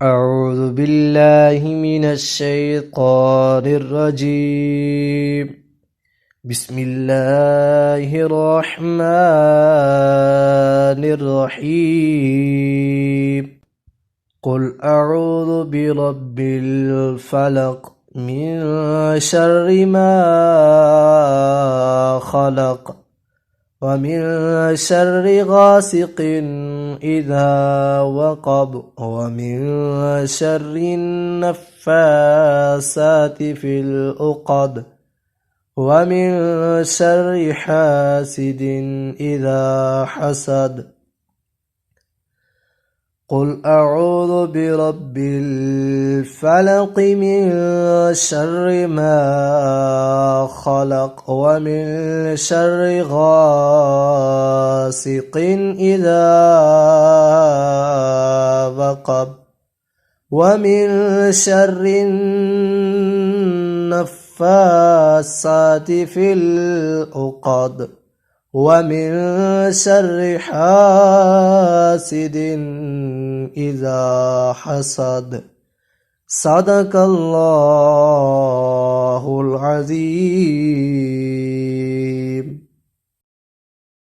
أعوذ بالله من الشيطان الرجيم. بسم الله الرحمن الرحيم. قل أعوذ برب الفلق من شر ما خلق ومن شر غاسق إذا وقب ومن شر النفاسات في العقد ومن شر حاسد إذا حسد. قل أعوذ برب الفلق من شر ما خلق ومن شر غاسق إذا وقب ومن شر النفاسات في العقد ومن شر حاسد إذا حسد. صدق الله العظيم.